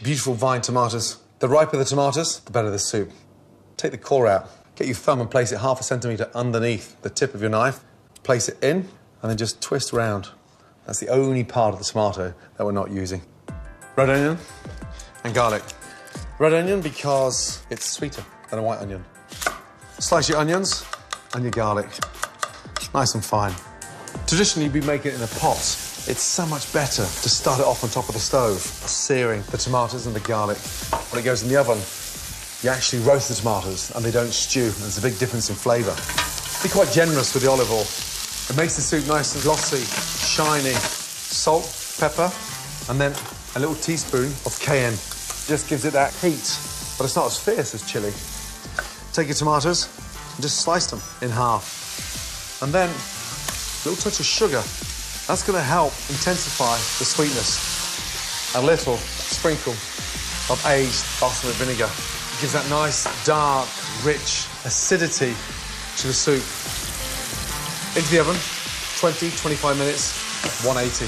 beautiful vine tomatoes. The riper the tomatoes, the better the soup. Take the core out. Get your thumb and place it 1/2 centimetre underneath the tip of your knife. Place it in, and then just twist round. That's the only part of the tomato that we're not using. Red onion and garlic. Red onion because it's sweeter than a white onion. Slice your onions and your garlic. Nice and fine. Traditionally, we make it in a pot. It's so much better to start it off on top of the stove, searing the tomatoes and the garlic. When it goes in the oven, you actually roast the tomatoes and they don't stew. There's a big difference in flavour. Be quite generous with the olive oil. It makes the soup nice and glossy, shiny. Salt, pepper, and then a little teaspoon of cayenne. Just gives it that heat, but it's not as fierce as chilli. Take your tomatoes and just slice them in half. And then a little touch of sugar. That's going to help intensify the sweetness. A little sprinkle of aged balsamic vinegar. It gives that nice, dark, rich acidity to the soup. Into the oven, 20-25 minutes, 180.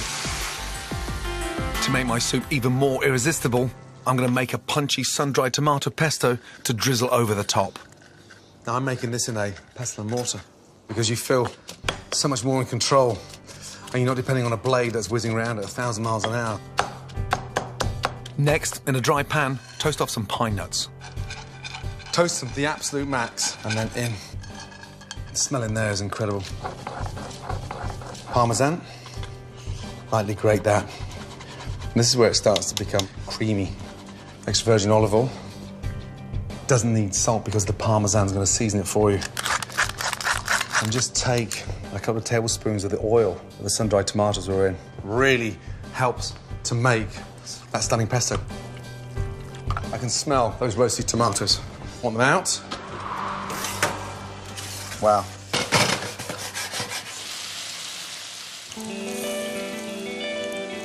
To make my soup even more irresistible, I'm going to make a punchy sun-dried tomato pesto to drizzle over the top. Now, I'm making this in a pestle and mortar because you feel so much more in control and you're not depending on a blade that's whizzing around at 1,000 miles an hour. Next, in a dry pan, toast off some pine nuts. Toast them to the absolute max and then in. The smell in there is incredible. Parmesan, lightly grate that. And this is where it starts to become creamy. Extra virgin olive oil. Doesn't need salt because the Parmesan's going to season it for you. And just take a couple of tablespoons of the oil of the sun-dried tomatoes we're in. Really helps to make that stunning pesto. I can smell those roasted tomatoes. Want them out? Wow.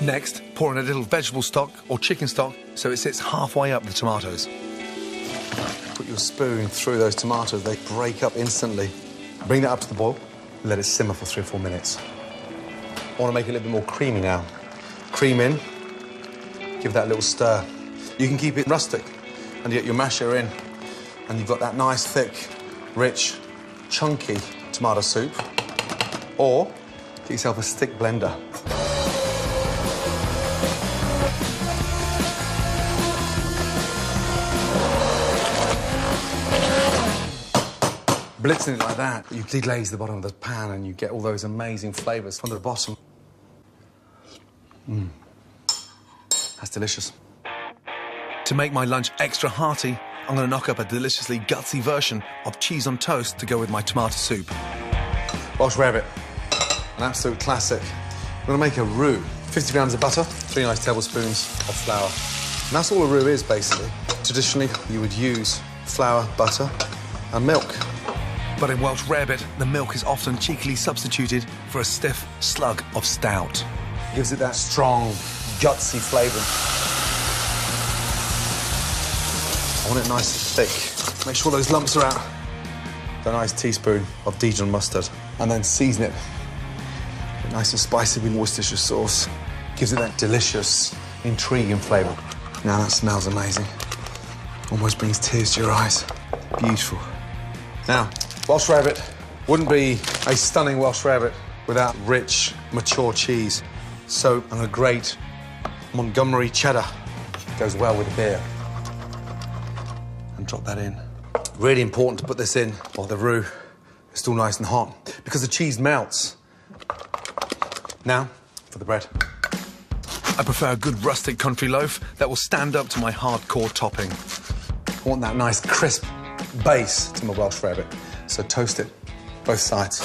Next, pour in a little vegetable stock or chicken stock so it sits halfway up the tomatoes. Put your spoon through those tomatoes. They break up instantly. Bring that up to the boil. Let it simmer for 3 or 4 minutes. I want to make it a little bit more creamy now. Cream in. Give that a little stir. You can keep it rustic and you get your masher in. And you've got that nice, thick, rich, chunky tomato soup. Or get yourself a stick blender. Blitzing it like that, you deglaze the bottom of the pan and you get all those amazing flavours from the bottom. That's delicious. To make my lunch extra hearty, I'm going to knock up a deliciously gutsy version of cheese on toast to go with my tomato soup. Welsh rarebit, an absolute classic. We're going to make a roux. 50 grams of butter, 3 nice tablespoons of flour. And that's all a roux is, basically. Traditionally, you would use flour, butter and milk. But in Welsh rarebit, the milk is often cheekily substituted for a stiff slug of stout. Gives it that strong, gutsy flavour. I want it nice and thick. Make sure those lumps are out. A nice teaspoon of Dijon mustard. And then season it. Nice and spicy with Worcestershire sauce. Gives it that delicious, intriguing flavour. Now that smells amazing. Almost brings tears to your eyes. Beautiful. Now, Welsh rarebit wouldn't be a stunning Welsh rarebit without rich, mature cheese. So I'm going to grate Montgomery cheddar. Goes well with the beer. And drop that in. Really important to put this in while the roux is still nice and hot because the cheese melts. Now, for the bread. I prefer a good rustic country loaf that will stand up to my hardcore topping. I want that nice crisp base to my Welsh rarebit. So toast it, both sides.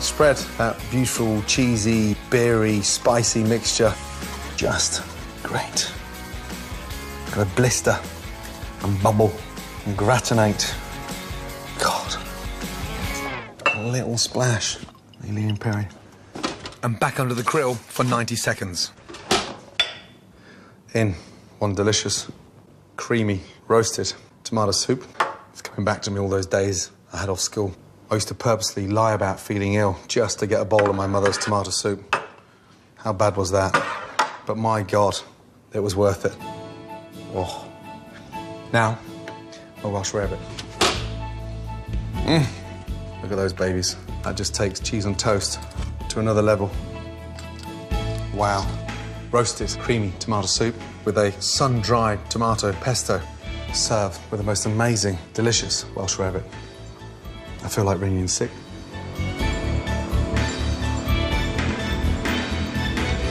Spread that beautiful, cheesy, beery, spicy mixture. Just great. Gonna blister and bubble and gratinate. God. A little splash. Ely and Perry. And back under the grill for 90 seconds. In one delicious, creamy, roasted tomato soup. It's coming back to me all those days I had off school. I used to purposely lie about feeling ill just to get a bowl of my mother's tomato soup. How bad was that? but my God, it was worth it. Oh. Now, a Welsh rarebit. Look at those babies. That just takes cheese on toast to another level. Wow. Roasted, creamy tomato soup with a sun-dried tomato pesto, served with the most amazing, delicious Welsh rarebit. I feel like ringing in sick.